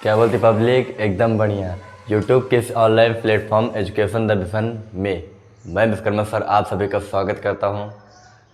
क्या बोलती पब्लिक? एकदम बढ़िया। यूट्यूब के इस online platform education the mission में मैं विश्वकर्मा सर आप सभी का स्वागत करता हूं।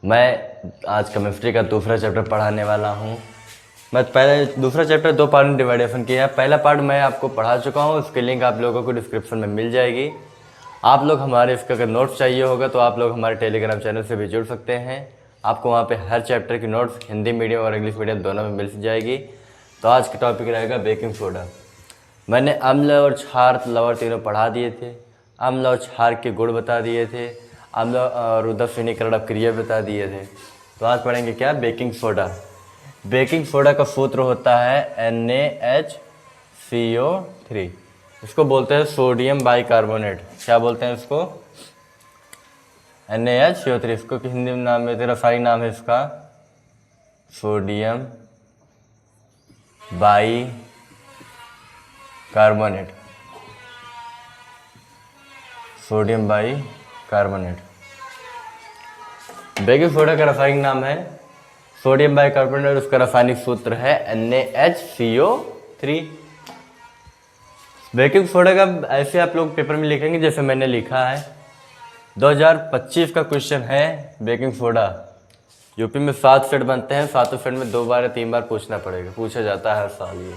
मैं आज केमिस्ट्री का दूसरा चैप्टर पढ़ाने वाला हूं। मैं पहले दूसरा चैप्टर दो पार्ट में डिवाइडेशन किया है। पहला पार्ट मैं आपको पढ़ा चुका हूं, उसकी लिंक आप लोगों को डिस्क्रिप्शन में मिल जाएगी। आप लोग हमारे इसका अगर नोट्स चाहिए होगा तो आप लोग हमारे टेलीग्राम चैनल से भी जुड़ सकते हैं। आपको वहाँ पे हर चैप्टर की नोट्स हिंदी मीडियम और इंग्लिश मीडियम दोनों में मिल जाएगी। तो आज का टॉपिक रहेगा बेकिंग सोडा। मैंने अम्ल और क्षार लवण तीनों पढ़ा दिए थे। अम्ल और क्षार के गुण बता दिए थे। अम्ल और उदस्विनीकरण क्रिया बता दिए थे। तो आज पढ़ेंगे क्या? Baking soda. बेकिंग सोडा का सूत्र होता है NaHCO3। इसको बोलते हैं सोडियम बाइकार्बोनेट। क्या बोलते हैं इसको? NaHCO3। इसको हिंदी में नाम में रासायनिक नाम है इसका sodium by carbonate. Sodium by carbonate baking soda का रासायनिक नाम है सोडियम बाई कार्बोनेट। उसका रासायनिक सूत्र है NaHCO3। बेकिंग सोडा का ऐसे आप लोग पेपर में लिखेंगे जैसे मैंने लिखा है। 2025 का क्वेश्चन है बेकिंग सोडा। यूपी में 7 सेट बनते हैं, 7 सेट में 2 बार या 3 बार पूछा जाता है हर साल ये।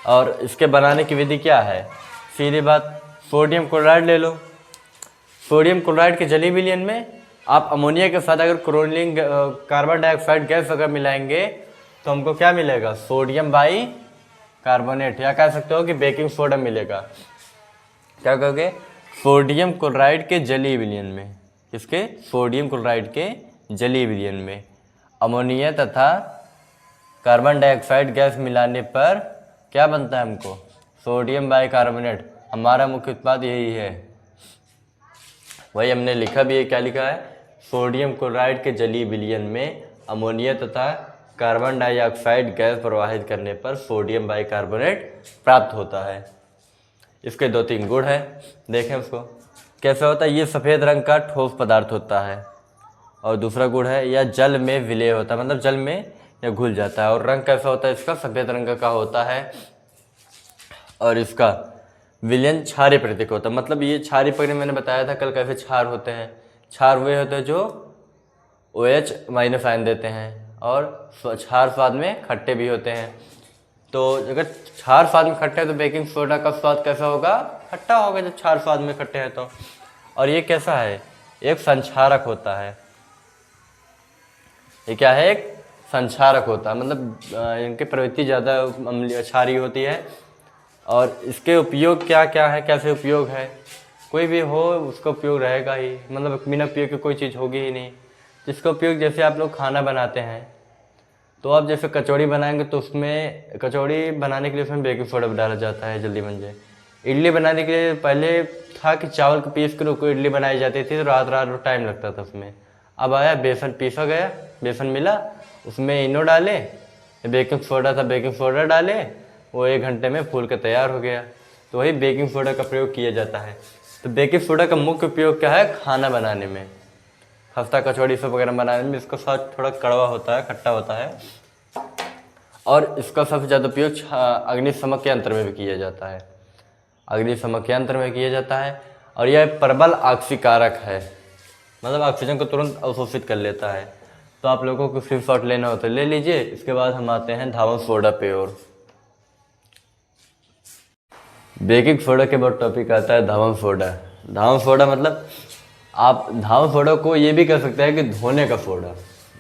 और इसके बनाने की विधि क्या है? सीधी बात, सोडियम क्लोराइड ले लो। सोडियम क्लोराइड के जलीय विलयन में आप अमोनिया के साथ अगर क्लोरीन कार्बन डाइऑक्साइड गैस अगर मिलाएंगे तो हमको क्या मिलेगा? सोडियम बाई कार्बोनेट, या कह सकते हो कि बेकिंग सोडा मिलेगा। क्या कहोगे? सोडियम क्लोराइड के जलीय विलयन में। किसके? सोडियम क्लोराइड के जलीय विलयन में अमोनिया तथा कार्बन डाइऑक्साइड गैस मिलाने पर क्या बनता है हमको? Sodium bicarbonate. हमारा मुख्य उत्पाद यही है, वही हमने लिखा भी है। क्या लिखा है? सोडियम क्लोराइड के जलीय विलयन में अमोनिया तथा कार्बन डाइऑक्साइड गैस प्रवाहित करने पर सोडियम बाइकार्बोनेट प्राप्त होता है। इसके 2-3 गुण हैं, देखें उसको कैसे होता है। ये सफ़ेद रंग का ठोस पदार्थ होता है। और दूसरा गुण है यह जल में विलय होता है, मतलब जल में यह घुल जाता है। और रंग कैसा होता है इसका? सफ़ेद रंग का होता है। और इसका विलयन क्षारीय प्रतीक होता है, मतलब ये क्षारीय प्रतीक मैंने बताया था कल कैसे क्षार होते हैं। क्षार वे होते हैं जो OH माइनस आयन देते हैं, और क्षार स्वाद में खट्टे भी होते हैं। तो अगर क्षार स्वाद में खट्टे हैं तो बेकिंग सोडा का स्वाद कैसा होगा? खट्टा होगा जब क्षार स्वाद में खट्टे हैं तो। और ये कैसा है? एक संक्षारक होता है। ये क्या है? एक संक्षारक होता है, मतलब इनकी प्रवृत्ति ज़्यादा अम्लीय क्षारीय होती है। और इसके उपयोग क्या क्या है, कैसे उपयोग है? कोई भी हो उसका उपयोग रहेगा ही, मतलब बिना उपयोग की कोई चीज़ होगी ही नहीं। जिसका उपयोग, जैसे आप लोग खाना बनाते हैं तो आप जैसे कचौड़ी बनाएंगे तो उसमें कचौड़ी बनाने के लिए उसमें बेकिंग सोडा डाला जाता है, जल्दी बन जाए। इडली बनाने के लिए पहले था कि चावल को पीस कर उसको इडली बनाई जाती थी, तो रात रात टाइम लगता था उसमें। अब आया बेसन, पीसा गया, बेसन मिला, उसमें इनो डाले, बेकिंग सोडा था, बेकिंग सोडा डाले, वो 1 घंटे में फूल के तैयार हो गया। तो वही बेकिंग सोडा का प्रयोग किया जाता है। तो बेकिंग सोडा का मुख्य उपयोग क्या है? खाना बनाने में, खस्ता कचौड़ी सब वगैरह बनाने में। इसका स्वाद थोड़ा कड़वा होता है, खट्टा होता है। और इसका सबसे ज़्यादा उपयोग अग्निशमक यंत्र में भी किया जाता है। अग्निशमक यंत्र में किया जाता है। और यह प्रबल ऑक्सीकारक है, मतलब ऑक्सीजन को तुरंत अवशोषित कर लेता है। तो आप लोगों को स्क्रीन शॉट लेना हो तो ले लीजिए। इसके बाद हम आते हैं धावन सोडा पे। और बेकिंग सोडा के बाद टॉपिक आता है धावन सोडा। धावन सोडा मतलब आप धावन सोडा को ये भी कह सकते हैं कि धोने का सोडा।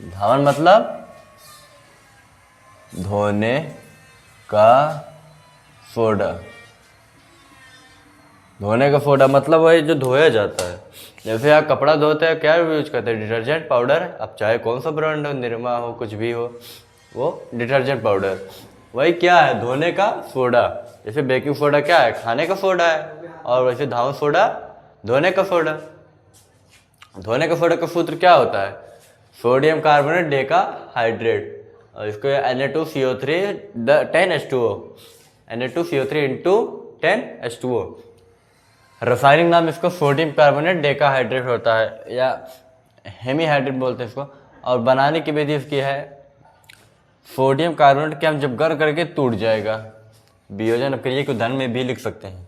धावन मतलब धोने का सोडा। धोने का सोडा मतलब वही जो धोया जाता है। जैसे आप कपड़ा धोते हैं, क्या यूज करते हैं? Detergent powder. अब चाहे कौन सा ब्रांड हो, निरमा हो, कुछ भी हो, वो डिटर्जेंट पाउडर। वही क्या है? धोने का सोडा। जैसे बेकिंग सोडा क्या है? खाने का सोडा है। और वैसे धावन सोडा धोने का सोडा। धोने का सोडा का सूत्र क्या होता है? सोडियम कार्बोनेट डेका हाइड्रेट, और इसको Na2CO3 10H2O, Na2CO3 into 10H2O। रासायनिक नाम इसको सोडियम कार्बोनेट डेका हाइड्रेट होता है, या हेमीहाइड्रेट बोलते हैं इसको। और बनाने की विधि इसकी है सोडियम कार्बोनेट के हम जब गर्म करके टूट जाएगा, वियोजन क्रिया को धन में भी लिख सकते हैं,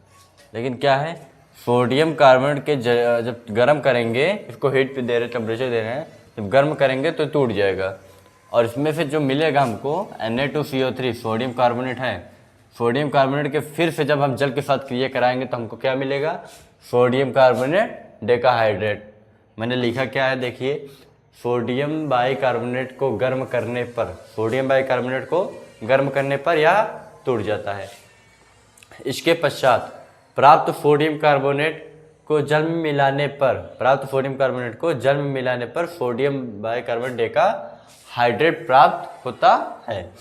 लेकिन क्या है, सोडियम कार्बोनेट के जब गर्म करेंगे, इसको हीट पे दे रहे, टेम्परेचर दे रहे हैं, जब गर्म करेंगे तो टूट जाएगा। और इसमें से जो मिलेगा हमको Na2CO3 सोडियम कार्बोनेट है, सोडियम कार्बोनेट के फिर से जब हम जल के साथ क्रिया कराएंगे तो हमको क्या मिलेगा, सोडियम कार्बोनेट डेकाहाइड्रेट। मैंने लिखा क्या है देखिए, सोडियम बाइकार्बोनेट को गर्म करने पर, सोडियम बाइकार्बोनेट को गर्म करने पर यह टूट जाता है। इसके पश्चात प्राप्त सोडियम कार्बोनेट को जल में मिलाने पर, प्राप्त सोडियम कार्बोनेट को जल में मिलाने पर सोडियम बाइकार्बोनेट डेकाहाइड्रेट प्राप्त होता है।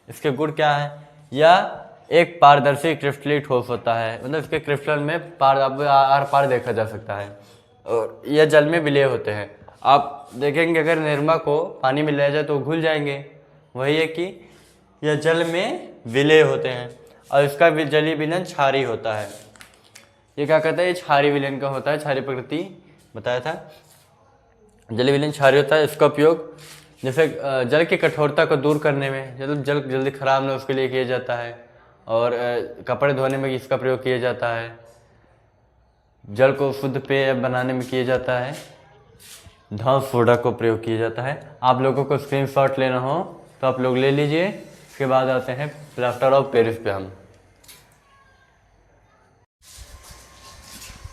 इसके गुण क्या है, यह एक पारदर्शी क्रिस्टलीय ठोस होता है, मतलब इसके क्रिस्टल में आर पार देखा जा सकता है, और यह जल में विलय होते हैं। आप देखेंगे अगर निरमा को पानी में ले जाए तो घुल जाएंगे, वही है कि यह जल में विलय होते हैं, और इसका जलीय विलयन क्षारीय होता है। ये क्या कहता है, ये क्षारीय विलयन का होता है, क्षारीय प्रकृति बताया था। जलीय विलयन क्षारीय होता है। इसका उपयोग जैसे जल की कठोरता को दूर करने में, मतलब जल जल्दी खराब न उसके लिए किया जाता है, और कपड़े धोने में इसका प्रयोग किया जाता है, जल को शुद्ध पेय बनाने में किया जाता है, धाव सोडा को प्रयोग किया जाता है। आप लोगों को स्क्रीनशॉट लेना हो तो आप लोग ले लीजिए। इसके बाद आते हैं प्लास्टर ऑफ पेरिस पे। हम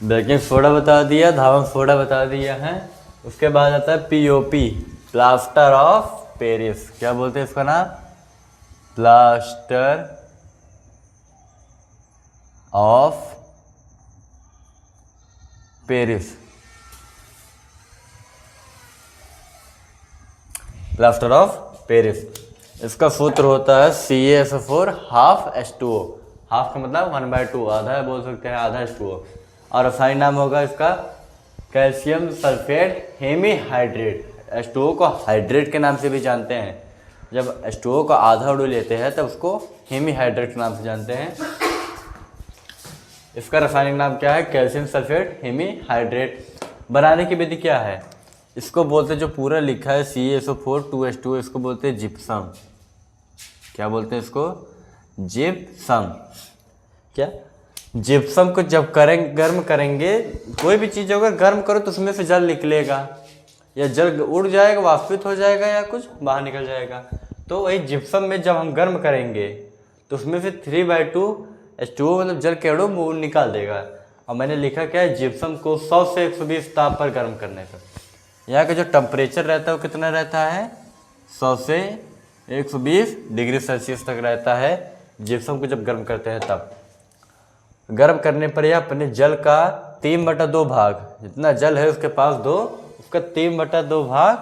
बेकिंग सोडा बता दिया, धावक सोडा बता दिया है। उसके बाद आता है पीओपी, प्लास्टर ऑफ पेरिस। क्या बोलते हैं इसका नाम, plaster of Paris, plaster of Paris. इसका सूत्र होता है CaSO4 हाफ H2O। हाफ का मतलब 1/2, आधा बोल सकते हैं, आधा H2O। और रसायन नाम होगा इसका कैल्शियम सल्फेट हेमीहाइड्रेट। H2O को हाइड्रेट के नाम से भी जानते हैं। जब H2O का आधा उड़ लेते हैं तब उसको हेमीहाइड्रेट के नाम से जानते हैं। इसका रासायनिक नाम क्या है, कैल्शियम सल्फेट हेमीहाइड्रेट। बनाने की विधि क्या है, इसको बोलते हैं, जो पूरा लिखा है CaSO4 2H2O, इसको बोलते हैं जिप्सम। क्या बोलते हैं इसको, जिप्सम। क्या, जिप्सम को जब गर्म करेंगे, कोई भी चीज़ अगर गर्म करो तो उसमें से जल निकलेगा, या जल उड़ जाएगा, वाष्पित हो जाएगा, या कुछ बाहर निकल जाएगा। तो वही जिप्सम में जब हम गर्म करेंगे तो उसमें से 3/2 H2O मतलब जल के अणु वो निकाल देगा। और मैंने लिखा क्या है, जिप्सम को 100 से 120 ताप पर गर्म करने पर। यहाँ का जो टेम्परेचर रहता है वो कितना रहता है, 100 से 120 डिग्री सेल्सियस तक रहता है। जिप्सम को जब गर्म करते हैं तब गर्म करने पर यह अपने जल का 3/2 भाग, जितना जल है उसके पास उसका 3/2 भाग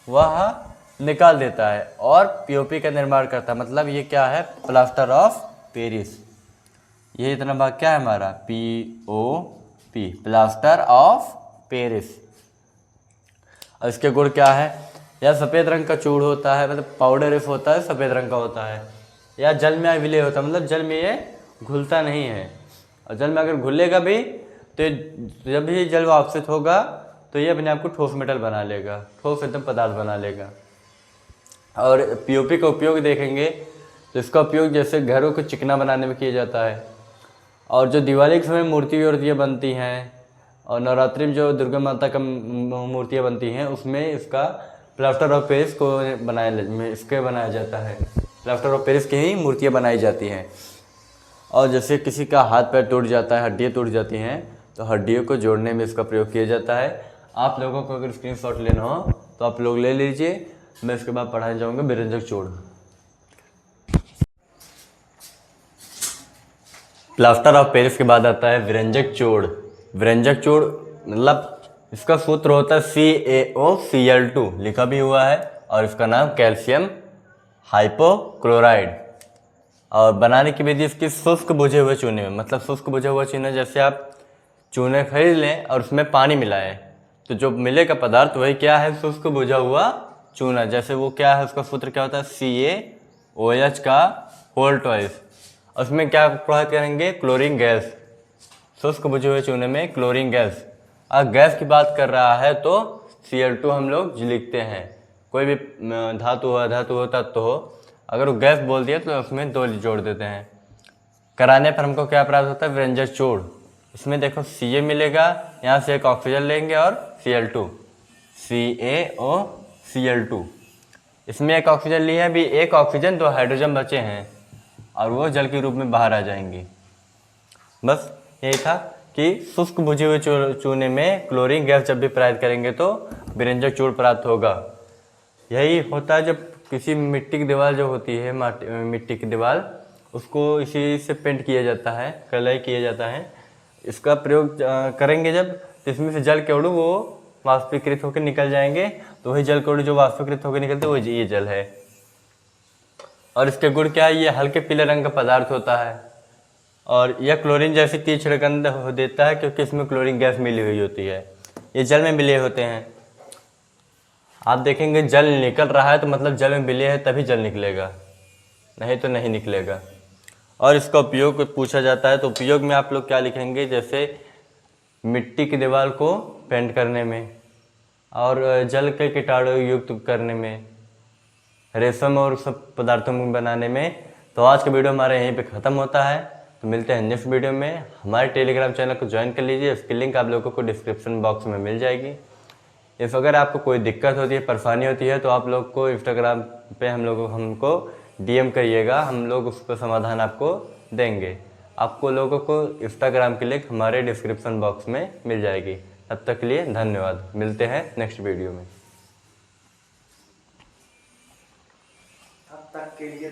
वह निकाल देता है और पीओपी का निर्माण करता है। मतलब ये क्या है, प्लास्टर ऑफ पेरिस। ये इतना भाग क्या है हमारा, पीओपी, प्लास्टर ऑफ पेरिस। और इसके गुण क्या है, यह सफ़ेद रंग का चूड़ होता है, मतलब पाउडर इफ होता है, सफ़ेद रंग का होता है, या जल में विलय होता है, मतलब जल में ये घुलता नहीं है। और जल में अगर घुलेगा भी तो जब भी जल वाष्पित होगा तो ये अपने आप को ठोस मेटल बना लेगा, ठोस एकदम पदार्थ बना लेगा। और पीओपी का उपयोग देखेंगे तो इसका उपयोग जैसे घरों को चिकना बनाने में किया जाता है, और जो दिवाली के समय मूर्तियाँ बनती हैं, और नवरात्रि में जो दुर्गा माता का मूर्तियाँ बनती हैं, उसमें इसका प्लास्टर ऑफ पेरिस को बनाया जाता है। प्लास्टर ऑफ पेरिस की ही मूर्तियाँ बनाई जाती हैं। और जैसे किसी का हाथ पैर टूट जाता है, हड्डियाँ टूट जाती हैं, तो हड्डियों को जोड़ने में इसका प्रयोग किया जाता है। आप लोगों को अगर स्क्रीनशॉट लेना हो तो आप लोग ले लीजिए। मैं इसके बाद पढ़ाने जाऊँगा विरंजक चूर्ण। प्लास्टर ऑफ पेरिस के बाद आता है विरंजक चूर्ण। विरंजक चूर्ण मतलब इसका सूत्र होता है CaOCl2, लिखा भी हुआ है, और इसका नाम कैल्शियम हाइपोक्लोराइड। और बनाने की विधि इसकी शुष्क बुझे हुए चूने में, मतलब शुष्क बुझा हुआ चूना, जैसे आप चूने खरीद लें और उसमें पानी मिलाएं तो जो मिलेगा पदार्थ वही क्या है, शुष्क बुझा हुआ चूना। जैसे वो क्या है, उसका सूत्र क्या होता है, CaOH का होल ट्वाइस। उसमें क्या प्रयोग करेंगे, क्लोरीन गैस। शुष्क बुझे हुए चूने में क्लोरीन गैस। अगर गैस की बात कर रहा है तो Cl2 हम लोग लिखते हैं। कोई भी धातु हो, अधातु हो, तत्व हो, अगर वो गैस बोल दिया तो उसमें 2 जोड़ देते हैं। कराने पर हमको क्या प्राप्त होता है, विरंजक चूड़। इसमें देखो Ca मिलेगा, यहाँ से एक ऑक्सीजन लेंगे और Cl2, CaOCl2। इसमें एक ऑक्सीजन लिया है, भी एक ऑक्सीजन 2 हाइड्रोजन बचे हैं और वो जल के रूप में बाहर आ जाएंगी। बस यही था कि शुष्क बुझे हुए चूने में क्लोरीन गैस जब भी प्रदान करेंगे तो विरंजक चूड़ प्राप्त होगा। यही होता है जब किसी मिट्टी की दीवार जो होती है, मिट्टी की दीवार, उसको इसी से पेंट किया जाता है, कलर किया जाता है। इसका प्रयोग करेंगे जब, तो इसमें से जल के अणु वो वाष्पीकृत होकर निकल जाएंगे, तो वही जल के अणु जो वाष्पीकृत होकर निकलते हैं वो ये जल है। और इसके गुण क्या है, ये हल्के पीले रंग का पदार्थ होता है और यह क्लोरीन जैसी तीव्र गंध देता है, क्योंकि इसमें क्लोरीन गैस मिली हुई होती है। ये जल में मिले होते हैं। आप देखेंगे जल निकल रहा है तो मतलब जल में मिले है तभी जल निकलेगा, नहीं तो नहीं निकलेगा। और इसका उपयोग पूछा जाता है तो उपयोग में आप लोग क्या लिखेंगे, जैसे मिट्टी की दीवार को पेंट करने में और जल के कीटाणु युक्त करने में, रेशम और सब पदार्थों में बनाने में। तो आज का वीडियो हमारा यहीं पे ख़त्म होता है। तो मिलते हैं नेक्स्ट वीडियो में। हमारे टेलीग्राम चैनल को ज्वाइन कर लीजिए, उसकी लिंक आप लोगों को डिस्क्रिप्शन बॉक्स में मिल जाएगी। इफ़ अगर आपको कोई दिक्कत होती है, परेशानी होती है, तो आप लोग को इंस्टाग्राम पे हमको DM करिएगा, हम लोग उस पर समाधान आपको देंगे। आपको लोगों को इंस्टाग्राम की लिंक हमारे डिस्क्रिप्शन बॉक्स में मिल जाएगी। तब तक के लिए धन्यवाद, मिलते हैं नेक्स्ट वीडियो में। तब तक के लिए